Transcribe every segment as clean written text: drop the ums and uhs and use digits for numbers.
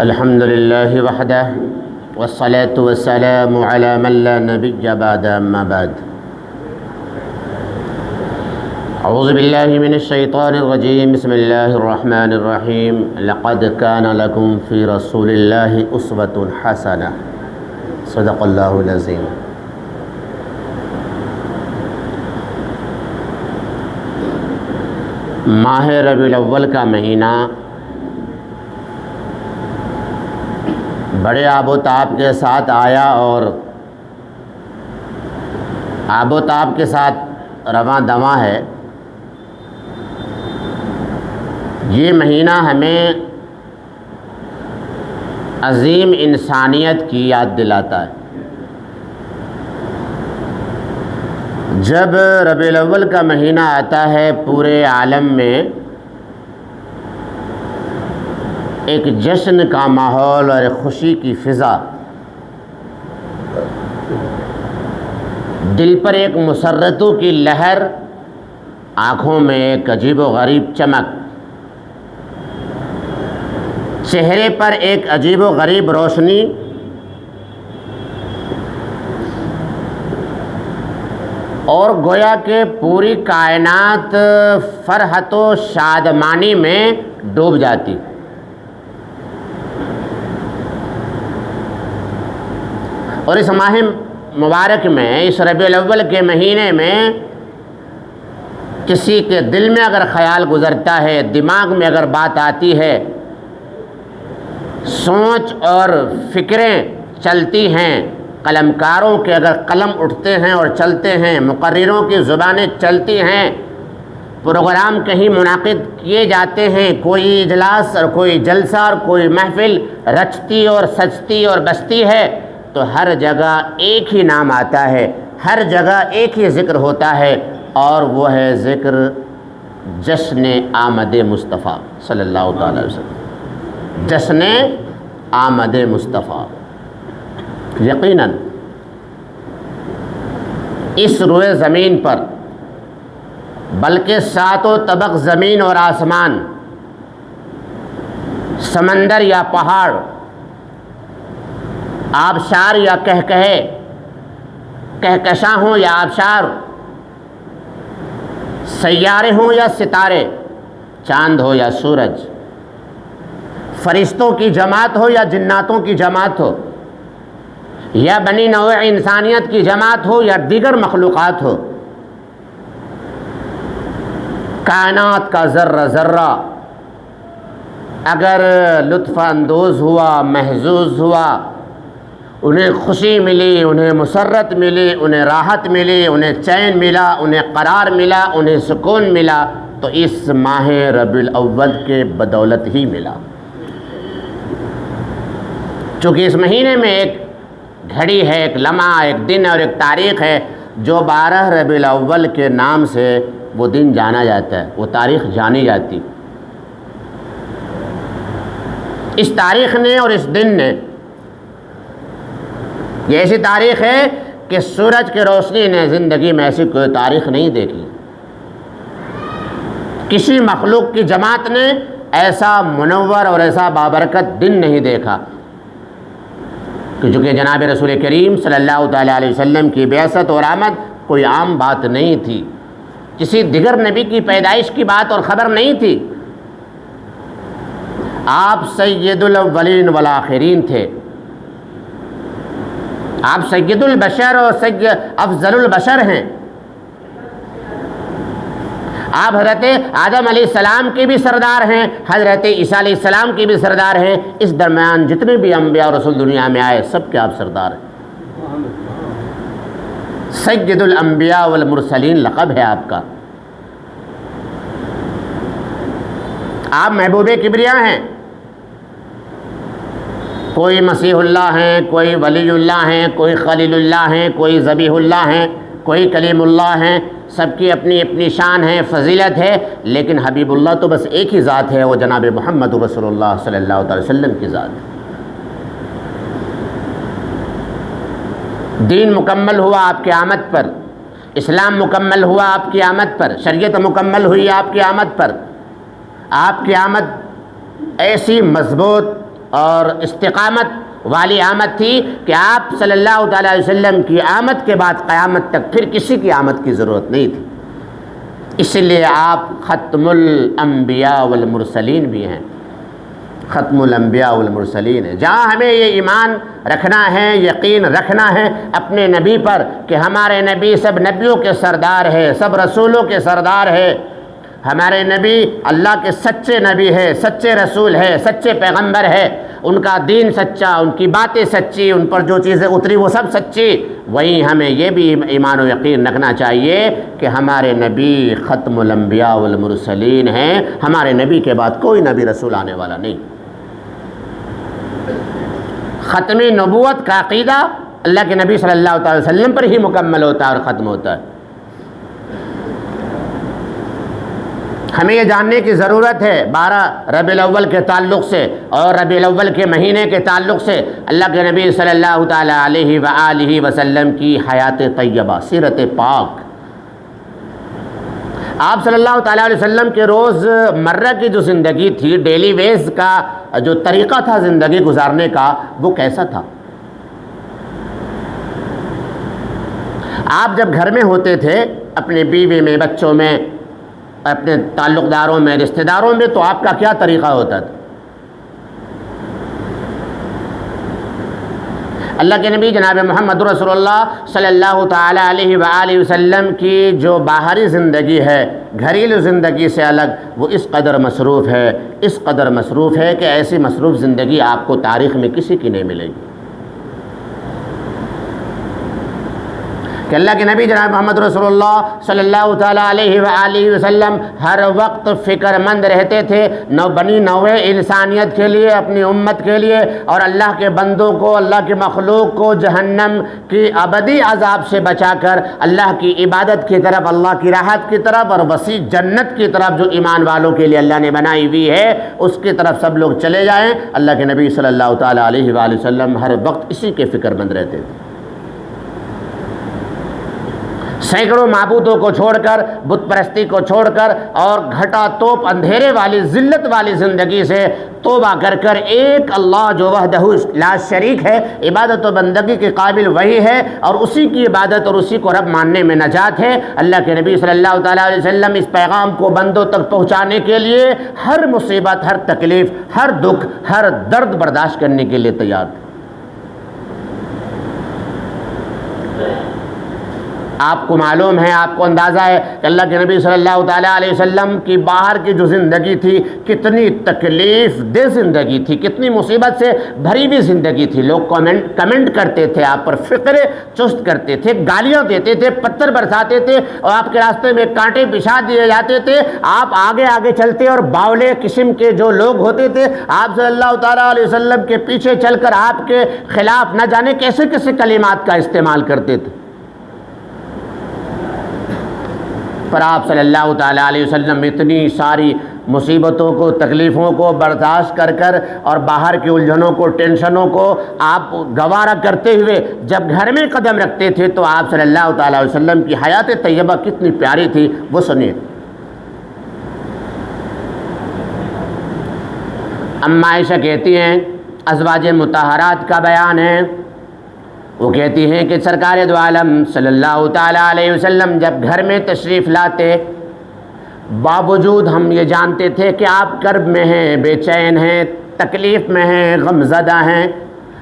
الحمد للہ وحدہ والصلاة والسلام علی من لا نبی بعد اما بعد اعوذ باللہ من الشیطان الرجیم بسم اللہ الرحمن الرحیم لقد کان لکم فی رسول اللہ اسوۃ حسنہ صدق اللہ العظیم۔ ماہ ربیع الاول کا مہینہ بڑے آب و تاب کے ساتھ آیا اور آب و تاب کے ساتھ رواں دواں ہے۔ یہ مہینہ ہمیں عظیم انسانیت کی یاد دلاتا ہے۔ جب ربیع الاول کا مہینہ آتا ہے پورے عالم میں ایک جشن کا ماحول اور ایک خوشی کی فضا، دل پر ایک مسرتوں کی لہر، آنکھوں میں ایک عجیب و غریب چمک، چہرے پر ایک عجیب و غریب روشنی، اور گویا کہ پوری کائنات فرحت و شادمانی میں ڈوب جاتی۔ اور اس ماہ مبارک میں، اس ربیع الاول کے مہینے میں کسی کے دل میں اگر خیال گزرتا ہے، دماغ میں اگر بات آتی ہے، سوچ اور فکریں چلتی ہیں، قلمکاروں کے اگر قلم اٹھتے ہیں اور چلتے ہیں، مقرروں کی زبانیں چلتی ہیں، پروگرام کہیں منعقد کیے جاتے ہیں، کوئی اجلاس اور کوئی جلسہ اور کوئی محفل رچتی اور سجتی اور بستی ہے، تو ہر جگہ ایک ہی نام آتا ہے، ہر جگہ ایک ہی ذکر ہوتا ہے، اور وہ ہے ذکر جشن آمد مصطفیٰ صلی اللہ تعالی وسلم۔ جشن آمد مصطفیٰ۔ یقیناً اس روئے زمین پر، بلکہ ساتوں طبق زمین اور آسمان، سمندر یا پہاڑ، آبشار یا کہکشاں ہوں یا آبشار، سیارے ہوں یا ستارے، چاند ہو یا سورج، فرشتوں کی جماعت ہو یا جناتوں کی جماعت ہو، یا بنی نوع انسانیت کی جماعت ہو یا دیگر مخلوقات ہو، کائنات کا ذرہ ذرہ اگر لطف اندوز ہوا، محظوظ ہوا، انہیں خوشی ملی، انہیں مسرت ملی، انہیں راحت ملی، انہیں چین ملا، انہیں قرار ملا، انہیں سکون ملا، تو اس ماہ ربیع الاول کے بدولت ہی ملا۔ چونکہ اس مہینے میں ایک گھڑی ہے، ایک لمحہ، ایک دن اور ایک تاریخ ہے، جو 12 ربیع الاول کے نام سے وہ دن جانا جاتا ہے، وہ تاریخ جانی جاتی۔ اس تاریخ نے اور اس دن نے، یہ ایسی تاریخ ہے کہ سورج کی روشنی نے زندگی میں ایسی کوئی تاریخ نہیں دیکھی، کسی مخلوق کی جماعت نے ایسا منور اور ایسا بابرکت دن نہیں دیکھا، کیونکہ جناب رسول کریم صلی اللہ تعالیٰ علیہ وسلم کی بعثت اور آمد کوئی عام بات نہیں تھی، کسی دیگر نبی کی پیدائش کی بات اور خبر نہیں تھی۔ آپ سید الاولین والآخرین تھے، آپ سید البشر اور افضل البشر ہیں۔ آپ حضرت آدم علیہ السلام کے بھی سردار ہیں، حضرت عیسیٰ علیہ السلام کے بھی سردار ہیں، اس درمیان جتنے بھی انبیاء اور رسول دنیا میں آئے سب کے آپ سردار ہیں۔ سید الانبیاء والمرسلین لقب ہے آپ کا۔ آپ محبوب کبریا ہیں، کوئی مسیح اللہ ہیں، کوئی ولی اللہ ہیں، کوئی خلیل اللہ ہیں، کوئی ذبیح اللہ ہیں، کوئی کلیم اللہ ہیں، سب کی اپنی اپنی شان ہے، فضیلت ہے، لیکن حبیب اللہ تو بس ایک ہی ذات ہے، وہ جناب محمد رسول اللہ صلی اللہ علیہ وسلم کی ذات ہے۔ دین مکمل ہوا آپ کی آمد پر، اسلام مکمل ہوا آپ کی آمد پر، شریعت مکمل ہوئی آپ کی آمد پر۔ آپ کی آمد ایسی مضبوط اور استقامت والی آمد تھی کہ آپ صلی اللہ تعالیٰ علیہ وسلم کی آمد کے بعد قیامت تک پھر کسی کی آمد کی ضرورت نہیں تھی. اس لیے آپ ختم الانبیاء والمرسلین بھی ہیں، ختم الانبیاء والمرسلین ہیں. جہاں ہمیں یہ ایمان رکھنا ہے، یقین رکھنا ہے اپنے نبی پر کہ ہمارے نبی سب نبیوں کے سردار ہے، سب رسولوں کے سردار ہے. ہمارے نبی اللہ کے سچے نبی ہے، سچے رسول ہے، سچے پیغمبر ہے. ان کا دین سچا، ان کی باتیں سچی، ان پر جو چیزیں اتری وہ سب سچی. وہیں ہمیں یہ بھی ایمان و یقین رکھنا چاہیے کہ ہمارے نبی ختم الانبیاء والمرسلین ہیں. ہمارے نبی کے بعد کوئی نبی رسول آنے والا نہیں. ختم نبوت کا عقیدہ اللہ کے نبی صلی اللہ تعالی وسلم پر ہی مکمل ہوتا ہے اور ختم ہوتا ہے. ہمیں یہ جاننے کی ضرورت ہے 12 ربیع الاول کے تعلق سے اور ربیع الاول کے مہینے کے تعلق سے اللہ کے نبی صلی اللہ تعالی علیہ وآلہ وسلم کی حیات طیبہ، سیرت پاک. آپ صلی اللہ تعالی علیہ وسلم کے روز مرہ کی جو زندگی تھی، ڈیلی ویز کا جو طریقہ تھا زندگی گزارنے کا، وہ کیسا تھا؟ آپ جب گھر میں ہوتے تھے اپنے بیوی میں، بچوں میں، اپنے تعلق داروں میں، رشتہ داروں میں، تو آپ کا کیا طریقہ ہوتا تھا؟ اللہ کے نبی جناب محمد رسول اللہ صلی اللہ تعالی علیہ وآلہ وسلم کی جو باہری زندگی ہے، گھریلو زندگی سے الگ، وہ اس قدر مصروف ہے، اس قدر مصروف ہے کہ ایسی مصروف زندگی آپ کو تاریخ میں کسی کی نہیں ملے گی. کہ اللہ کے نبی جناب محمد رسول اللہ صلی اللہ تعالیٰ علیہ وآلہ وسلم ہر وقت فکر مند رہتے تھے بنی نوع انسانیت کے لیے، اپنی امت کے لیے، اور اللہ کے بندوں کو، اللہ کے مخلوق کو جہنم کی ابدی عذاب سے بچا کر اللہ کی عبادت کی طرف، اللہ کی راحت کی طرف اور وسیع جنت کی طرف جو ایمان والوں کے لیے اللہ نے بنائی ہوئی ہے اس کی طرف سب لوگ چلے جائیں. اللہ کے نبی صلی اللہ تعالیٰ علیہ وآلہ وسلم ہر وقت اسی کے فکر مند رہتے تھے. سینکڑوں معبودوں کو چھوڑ کر، بت پرستی کو چھوڑ کر اور گھٹا توپ اندھیرے والی ذلت والی زندگی سے توبہ کر کر ایک اللہ جو وحدہ لا شریک ہے، عبادت و بندگی کے قابل وہی ہے اور اسی کی عبادت اور اسی کو رب ماننے میں نجات ہے. اللہ کے نبی صلی اللہ تعالیٰ علیہ وسلم اس پیغام کو بندوں تک پہنچانے کے لیے ہر مصیبت، ہر تکلیف، ہر دکھ، ہر درد برداشت کرنے کے لیے تیار تھے. آپ کو معلوم ہے، آپ کو اندازہ ہے کہ اللہ کے نبی صلی اللہ تعالیٰ علیہ وسلم کی باہر کی جو زندگی تھی کتنی تکلیف دہ زندگی تھی، کتنی مصیبت سے بھری ہوئی زندگی تھی. لوگ کمنٹ کرتے تھے آپ پر، فقرے چست کرتے تھے، گالیاں دیتے تھے، پتھر برساتے تھے اور آپ کے راستے میں کانٹے بچھا دیے جاتے تھے. آپ آگے آگے چلتے اور باولے قسم کے جو لوگ ہوتے تھے آپ صلی اللہ تعالیٰ علیہ وسلم کے پیچھے چل کر آپ کے خلاف نہ جانے کیسے کیسے کلمات کا استعمال کرتے تھے. پر آپ صلی اللہ تعالیٰ علیہ وسلم اتنی ساری مصیبتوں کو، تکلیفوں کو برداشت کر کر اور باہر کی الجھنوں کو، ٹینشنوں کو آپ گوارا کرتے ہوئے جب گھر میں قدم رکھتے تھے تو آپ صلی اللہ تعالیٰ علیہ وسلم کی حیات طیبہ کتنی پیاری تھی وہ سنیے. اما عائشہ کہتی ہیں، ازواج مطہرات کا بیان ہے، وہ کہتی ہیں کہ سرکار دو عالم صلی اللہ تعالیٰ علیہ وسلم جب گھر میں تشریف لاتے، باوجود ہم یہ جانتے تھے کہ آپ کرب میں ہیں، بے چین ہیں، تکلیف میں ہیں، غم زدہ ہیں،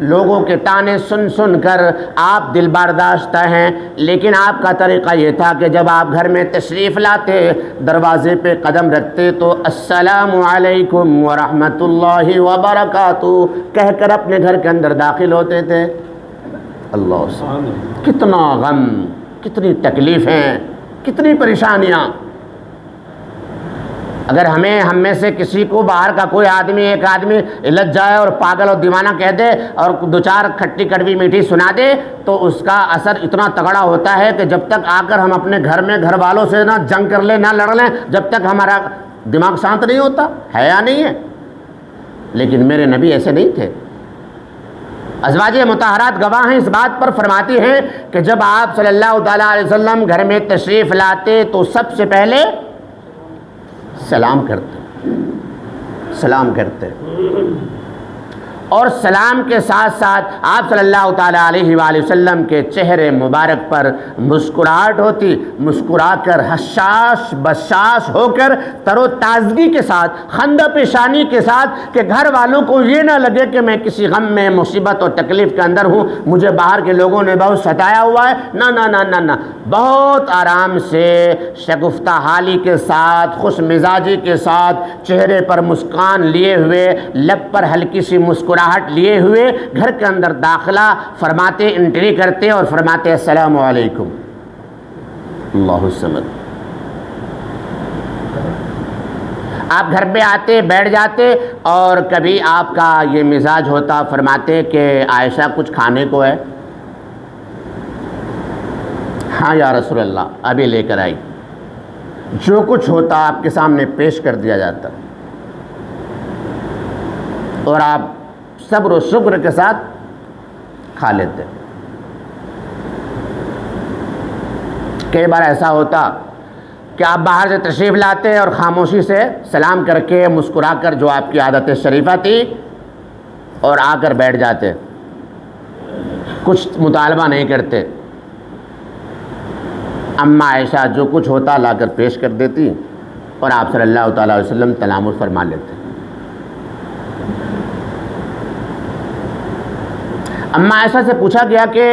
لوگوں کے طعنے سن سن کر آپ دل برداشتہ ہیں، لیکن آپ کا طریقہ یہ تھا کہ جب آپ گھر میں تشریف لاتے، دروازے پہ قدم رکھتے تو السلام علیکم ورحمۃ اللہ وبرکاتہ کہہ کر اپنے گھر کے اندر داخل ہوتے تھے. اللہ سے کتنا غم، کتنی تکلیفیں، کتنی پریشانیاں. اگر ہم میں سے کسی کو باہر کا کوئی آدمی، ایک آدمی الجھ جائے اور پاگل اور دیوانہ کہہ دے اور دو چار کھٹی کڑوی میٹھی سنا دے تو اس کا اثر اتنا تگڑا ہوتا ہے کہ جب تک آ کر ہم اپنے گھر میں گھر والوں سے نہ جنگ کر لیں، نہ لڑ لیں، جب تک ہمارا دماغ شانت نہیں ہوتا. ہے یا نہیں ہے؟ لیکن میرے نبی ایسے نہیں تھے. ازواج مطہرات گواہ ہیں اس بات پر، فرماتی ہیں کہ جب آپ صلی اللہ تعالیٰ علیہ وسلم گھر میں تشریف لاتے تو سب سے پہلے سلام کرتے. سلام کرتے اور سلام کے ساتھ ساتھ آپ صلی اللہ تعالیٰ علیہ وآلہ وسلم کے چہرے مبارک پر مسکراہٹ ہوتی، مسکرا کر حشاش بشاش ہو کر تر و تازگی کے ساتھ، خندہ پیشانی کے ساتھ، کہ گھر والوں کو یہ نہ لگے کہ میں کسی غم میں، مصیبت اور تکلیف کے اندر ہوں، مجھے باہر کے لوگوں نے بہت ستایا ہوا ہے، نہ نہ نہ نہ نہ، بہت آرام سے شگفتہ حالی کے ساتھ، خوش مزاجی کے ساتھ، چہرے پر مسکان لیے ہوئے، لب پر ہلکی سی مسکراہٹ لیے ہوئے گھر کے اندر داخلہ فرماتے، انٹری کرتے اور فرماتے السلام علیکم اللہ الصمد۔ آپ گھر پہ آتے، بیٹھ جاتے، اور کبھی آپ کا یہ مزاج ہوتا، فرماتے کہ عائشہ کچھ کھانے کو ہے؟ ہاں یا رسول اللہ، ابھی لے کر آئی۔ جو کچھ ہوتا آپ کے سامنے پیش کر دیا جاتا اور آپ صبر و شکر کے ساتھ کھا لیتے۔ کئی بار ایسا ہوتا کہ آپ باہر سے تشریف لاتے اور خاموشی سے سلام کر کے، مسکرا کر، جو آپ کی عادت شریفہ تھی، اور آ کر بیٹھ جاتے، کچھ مطالبہ نہیں کرتے۔ اماں عائشہ جو کچھ ہوتا لا کر پیش کر دیتی اور آپ صلی اللہ تعالیٰ علیہ وسلم تلامر فرما لیتے۔ اماں عائشہ سے پوچھا گیا کہ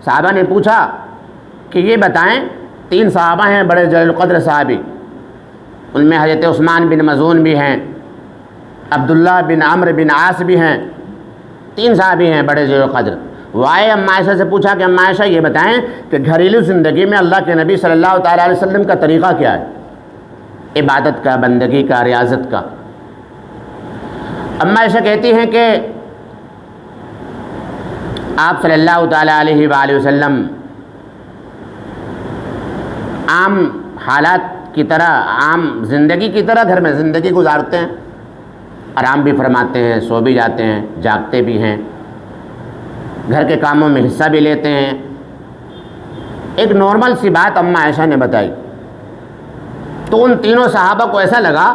صحابہ نے پوچھا کہ یہ بتائیں، 3 صحابہ ہیں بڑے جلیل القدر صحابی، ان میں حضرت عثمان بن مظعون بھی ہیں، عبداللہ بن عمرو بن عاص بھی ہیں، 3 صحابی ہیں بڑے جلیل القدر۔ وہ آئے اماں عائشہ سے پوچھا کہ اماں عائشہ یہ بتائیں کہ گھریلو زندگی میں اللہ کے نبی صلی اللہ تعالیٰ علیہ وسلم کا طریقہ کیا ہے، عبادت کا، بندگی کا، ریاضت کا؟ اماں عائشہ کہتی ہیں کہ آپ صلی اللہ تعالیٰ علیہ وآلہ وسلم عام حالات کی طرح، عام زندگی کی طرح گھر میں زندگی گزارتے ہیں، آرام بھی فرماتے ہیں، سو بھی جاتے ہیں، جاگتے بھی ہیں، گھر کے کاموں میں حصہ بھی لیتے ہیں۔ ایک نارمل سی بات اماں عائشہ نے بتائی تو ان تینوں صحابہ کو ایسا لگا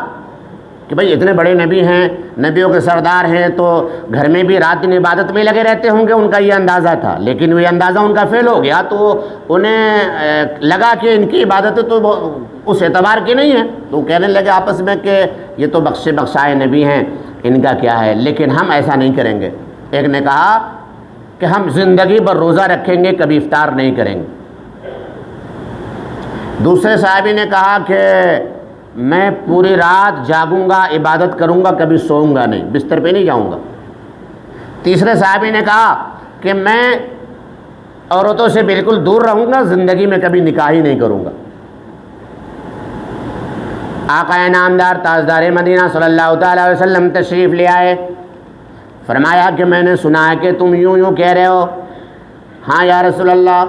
کہ بھئی اتنے بڑے نبی ہیں، نبیوں کے سردار ہیں، تو گھر میں بھی رات دن عبادت میں لگے رہتے ہوں گے، ان کا یہ اندازہ تھا۔ لیکن وہ اندازہ ان کا فیل ہو گیا، تو انہیں لگا کہ ان کی عبادت تو اس اعتبار کی نہیں ہے، تو کہنے لگے آپس میں کہ یہ تو بخشے بخشائے نبی ہیں، ان کا کیا ہے، لیکن ہم ایسا نہیں کریں گے۔ ایک نے کہا کہ ہم زندگی بھر روزہ رکھیں گے، کبھی افطار نہیں کریں گے۔ دوسرے صحابی نے کہا کہ میں پوری رات جاگوں گا، عبادت کروں گا، کبھی سوؤں گا نہیں، بستر پہ نہیں جاؤں گا۔ تیسرے صحابی نے کہا کہ میں عورتوں سے بالکل دور رہوں گا، زندگی میں کبھی نکاح ہی نہیں کروں گا۔ آقا نامدار تاجدار مدینہ صلی اللہ تعالیٰ علیہ وسلم تشریف لے آئے، فرمایا کہ میں نے سنا ہے کہ تم یوں کہہ رہے ہو۔ ہاں یا رسول اللہ،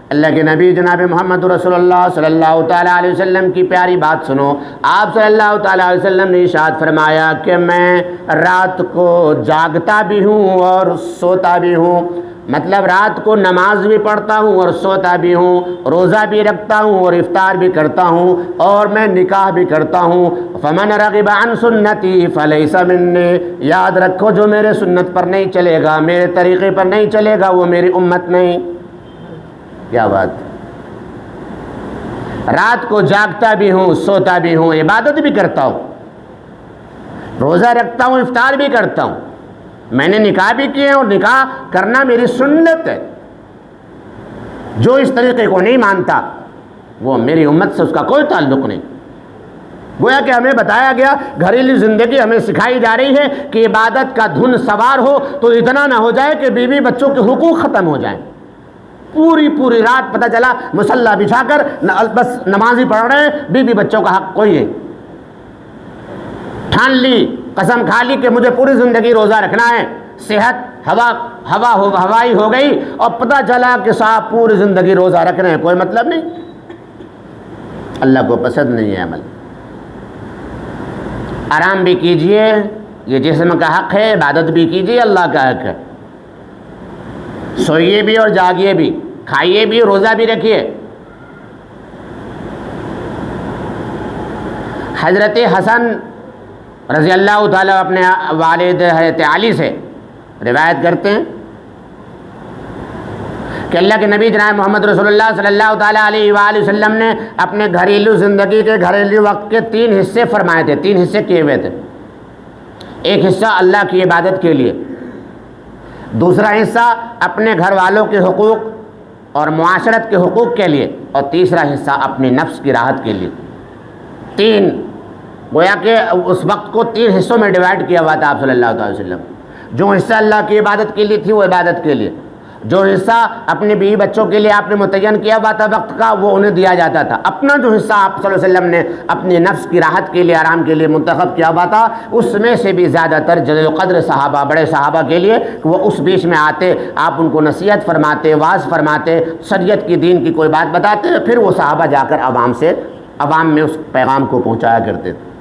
اللہ کے نبی جناب محمد رسول اللہ صلی اللہ تعالیٰ علیہ وسلم کی پیاری بات سنو۔ آپ صلی اللہ تعالیٰ علیہ وسلم نے ارشاد فرمایا کہ میں رات کو جاگتا بھی ہوں اور سوتا بھی ہوں، مطلب رات کو نماز بھی پڑھتا ہوں اور سوتا بھی ہوں، روزہ بھی رکھتا ہوں اور افطار بھی کرتا ہوں، اور میں نکاح بھی کرتا ہوں۔ فمن رغب عن سنتی فلیس منی، یاد رکھو جو میرے سنت پر نہیں چلے گا، میرے طریقے پر نہیں چلے گا، وہ میری امت نہیں۔ کیا بات! رات کو جاگتا بھی ہوں، سوتا بھی ہوں، عبادت بھی کرتا ہوں، روزہ رکھتا ہوں، افطار بھی کرتا ہوں، میں نے نکاح بھی کیے اور نکاح کرنا میری سنت ہے۔ جو اس طریقے کو نہیں مانتا وہ میری امت سے اس کا کوئی تعلق نہیں۔ گویا کہ ہمیں بتایا گیا، گھریلو زندگی ہمیں سکھائی جا رہی ہے کہ عبادت کا دھن سوار ہو تو اتنا نہ ہو جائے کہ بیوی بچوں کے حقوق ختم ہو جائیں۔ پوری رات پتہ چلا مصلی بچھا کر بس نماز ہی پڑھ رہے ہیں، بیوی بچوں کا حق کوئی ہے۔ ٹھان لی، قسم کھا لی کہ مجھے پوری زندگی روزہ رکھنا ہے، صحت ہوائی ہو گئی، اور پتہ چلا کہ صاحب پوری زندگی روزہ رکھ رہے ہیں، کوئی مطلب نہیں۔ اللہ کو پسند نہیں ہے عمل۔ آرام بھی کیجئے، یہ جسم کا حق ہے، عبادت بھی کیجئے، اللہ کا حق ہے۔ سوئیے بھی اور جاگیے بھی، کھائیے بھی، روزہ بھی رکھیے۔ حضرت حسن رضی اللہ تعالیٰ اپنے والد حضرت علی سے روایت کرتے ہیں کہ اللہ کے نبی جناب محمد رسول اللہ صلی اللہ تعالیٰ علیہ وآلہ وسلم نے اپنے گھریلو زندگی کے گھریلو وقت کے 3 حصے فرمائے تھے، 3 حصے کیے ہوئے تھے۔ ایک حصہ اللہ کی عبادت کے لیے، دوسرا حصہ اپنے گھر والوں کے حقوق اور معاشرت کے حقوق کے لیے، اور تیسرا حصہ اپنے نفس کی راحت کے لیے۔ 3 گویا کہ اس وقت کو 3 حصوں میں ڈیوائڈ کیا ہوا تھا آپ صلی اللہ علیہ وسلم۔ جو حصہ اللہ کی عبادت کے لیے تھی وہ عبادت کے لیے، جو حصہ اپنے بیوی بچوں کے لیے آپ نے متعین کیا ہوا تھا وقت کا وہ انہیں دیا جاتا تھا، اپنا جو حصہ آپ صلی اللہ علیہ وسلم نے اپنے نفس کی راحت کے لیے، آرام کے لیے منتخب کیا ہوا تھا، اس میں سے بھی زیادہ تر جلیل القدر صحابہ، بڑے صحابہ کے لیے وہ اس بیچ میں آتے، آپ ان کو نصیحت فرماتے، واعظ فرماتے، شریعت کی دین کی کوئی بات بتاتے، پھر وہ صحابہ جا کر عوام میں اس پیغام کو پہنچایا کرتے تھے۔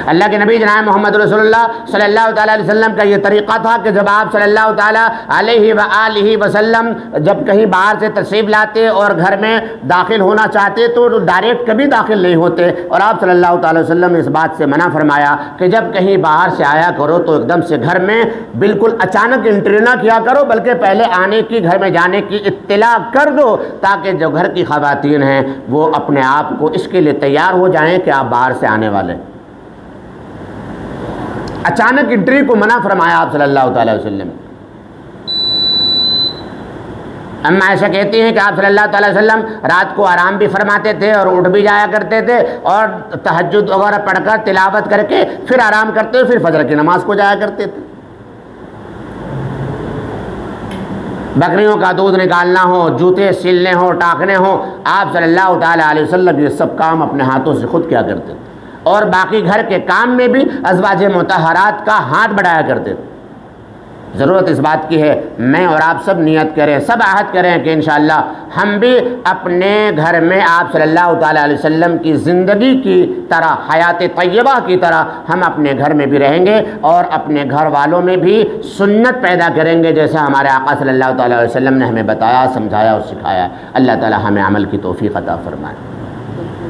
اللہ کے نبی جناب محمد رسول اللہ صلی اللہ تعالیٰ علیہ وسلم کا یہ طریقہ تھا کہ جب آپ صلی اللہ تعالیٰ علیہ وآلہ وسلم جب کہیں باہر سے تشریف لاتے اور گھر میں داخل ہونا چاہتے تو ڈائریکٹ کبھی داخل نہیں ہوتے، اور آپ صلی اللہ تعالیٰ وسلم نے اس بات سے منع فرمایا کہ جب کہیں باہر سے آیا کرو تو ایک دم سے گھر میں بالکل اچانک انٹری نہ کیا کرو، بلکہ پہلے آنے کی، گھر میں جانے کی اطلاع کر دو، تاکہ جو گھر کی خواتین ہیں وہ اپنے آپ کو اس کے لیے تیار ہو جائیں کہ آپ باہر سے آنے والے۔ اچانک انٹری کو منع فرمایا آپ صلی اللہ تعالیٰ وسلم۔ اما عائشہ کہتی ہیں کہ آپ صلی اللہ تعالیٰ وسلم رات کو آرام بھی فرماتے تھے اور اٹھ بھی جایا کرتے تھے، اور تہجد وغیرہ پڑھ کر تلاوت کر کے پھر آرام کرتے، پھر فجر کی نماز کو جایا کرتے تھے۔ بکریوں کا دودھ نکالنا ہو، جوتے سلنے ہو، ٹاکنے ہوں، آپ صلی اللہ تعالیٰ علیہ وسلم یہ سب کام اپنے ہاتھوں سے خود کیا کرتے تھے، اور باقی گھر کے کام میں بھی ازواج مطہرات کا ہاتھ بڑھایا کرتے تھے۔ ضرورت اس بات کی ہے میں اور آپ سب نیت کریں، سب عہد کریں کہ انشاءاللہ ہم بھی اپنے گھر میں آپ صلی اللہ تعالیٰ علیہ وسلم کی زندگی کی طرح، حیات طیبہ کی طرح ہم اپنے گھر میں بھی رہیں گے، اور اپنے گھر والوں میں بھی سنت پیدا کریں گے جیسے ہمارے آقا صلی اللہ تعالیٰ علیہ وسلم نے ہمیں بتایا، سمجھایا اور سکھایا۔ اللہ تعالیٰ ہمیں عمل کی توفیق عطا فرمائے۔